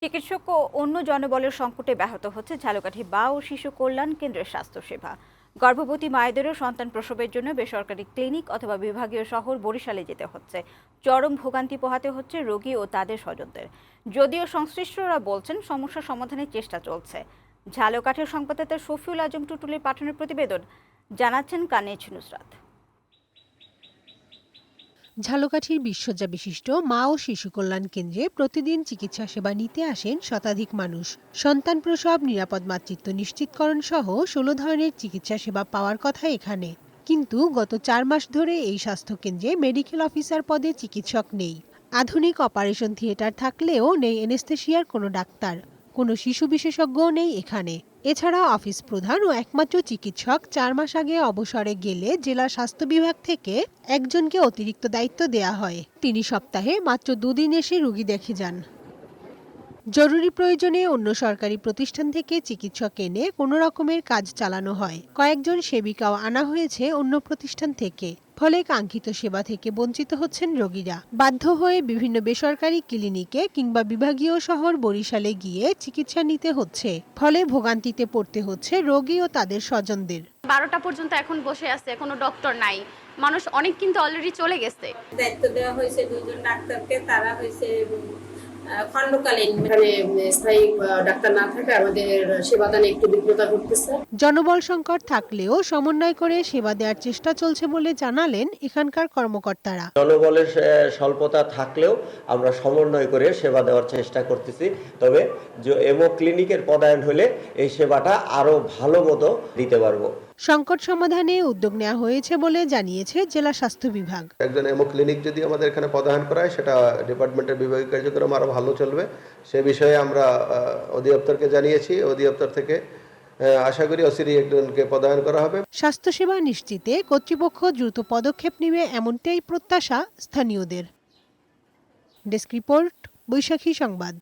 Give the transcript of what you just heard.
চিকিৎসক ও অন্য জনবলের সংকটে ব্যাহত হচ্ছে ঝালকাঠি মা ও শিশু কল্যাণ কেন্দ্রের স্বাস্থ্যসেবা। গর্ভবতী মায়েদেরও সন্তান প্রসবের জন্য বেসরকারি ক্লিনিক অথবা বিভাগীয় শহর বরিশালে যেতে হচ্ছে। চরম ভোগান্তি পোহাতে হচ্ছে রোগী ও তাদের স্বজনদের। যদিও সংশ্লিষ্টরা বলছেন সমস্যা সমাধানের চেষ্টা চলছে। ঝালকাঠির সংবাদদাতা শফিউল আজম টুটুলের পাঠানোর প্রতিবেদন জানাচ্ছেন কানেজ নুসরাত। ঝালকাঠির বিশ্বজ্জা বিশিষ্ট মা ও শিশু কল্যাণ কেন্দ্রে প্রতিদিন চিকিৎসা সেবা নিতে আসেন শতাধিক মানুষ। সন্তান প্রসব, নিরাপদ মাতৃত্ব নিশ্চিতকরণ সহ 16 ধরনের চিকিৎসা সেবা পাওয়ার কথা এখানে। কিন্তু গত 4 মাস ধরে এই স্বাস্থ্যকেন্দ্রে মেডিকেল অফিসার পদে চিকিৎসক নেই। আধুনিক অপারেশন থিয়েটার থাকলেও নেই এনেস্থেশিয়ার কোনো ডাক্তার, কোনো শিশু বিশেষজ্ঞও নেই এখানে। এছাড়া অফিস প্রধান ও একমাত্র চিকিৎসক 4 মাস আগে অবসরে গেলে জেলা স্বাস্থ্য বিভাগ থেকে একজনকে অতিরিক্ত দায়িত্ব দেয়া হয়। তিনি সপ্তাহে মাত্র 2 দিন এসে রোগী দেখে যান। জরুরি প্রয়োজনে অন্য সরকারি প্রতিষ্ঠান থেকে চিকিৎসক এনে কোনো রকমের কাজ চালানো হয়। কয়েকজন সেবিকাও আনা হয়েছে অন্য প্রতিষ্ঠান থেকে। ফলে কাঙ্ক্ষিত সেবা থেকে বঞ্চিত হচ্ছেন রোগীরা। বাধ্য হয়ে বিভিন্ন বেসরকারি ক্লিনিকে কিংবা বিভাগীয় শহর বরিশালে গিয়ে চিকিৎসা নিতে হচ্ছে। ফলে ভোগান্তিতে পড়তে হচ্ছে রোগী ও তাদের স্বজনদের। 12টা পর্যন্ত এখন বসে আছে, কোনো ডক্টর নাই। মানুষ অনেক কিন্তু অলরেডি চলে গেছে। দায়িত্ব দেওয়া হয়েছে 2 জন ডাক্তারকে, তারা হয়েছে খণ্ডকালীন। স্থায়ী ডাক্তার না থাকে আমাদের সেবাদানে একটু বিঘ্নতা ঘটতেছে। জনবল সংকট থাকলেও সমন্বয় করে সেবা দেওয়ার চেষ্টা চলছে বলে জানালেন এখানকার কর্মকর্তারা। জনবলের স্বল্পতা থাকলেও আমরা সমন্বয় করে সেবা দেওয়ার চেষ্টা করতেছি। তবে এমো ক্লিনিকের পদায়ন হলে এই সেবাটা আরো ভালো মতো দিতে পারবো। সংকট সমাধানে উদ্যোগ নেওয়া হয়েছে বলে জানিয়েছে জেলা স্বাস্থ্য বিভাগ। একজন এমো ক্লিনিক যদি আমাদের এখানে পদায়ন করা হয়, সেটা ডিপার্টমেন্টের বিভাগীয় কার্যক্রম আরো ভালো চলবে। সে বিষয়ে আমরা অধিদপ্তরকে জানিয়েছি। অধিদপ্তর থেকে আশা করি অচিরেই একজনকে পদায়ন করা হবে। স্বাস্থ্যসেবা নিশ্চিতে কর্তৃপক্ষ দ্রুত পদক্ষেপ নেবে এমনটাই প্রত্যাশা স্থানীয়দের। ডেস্ক রিপোর্ট, বৈশাখী সংবাদ।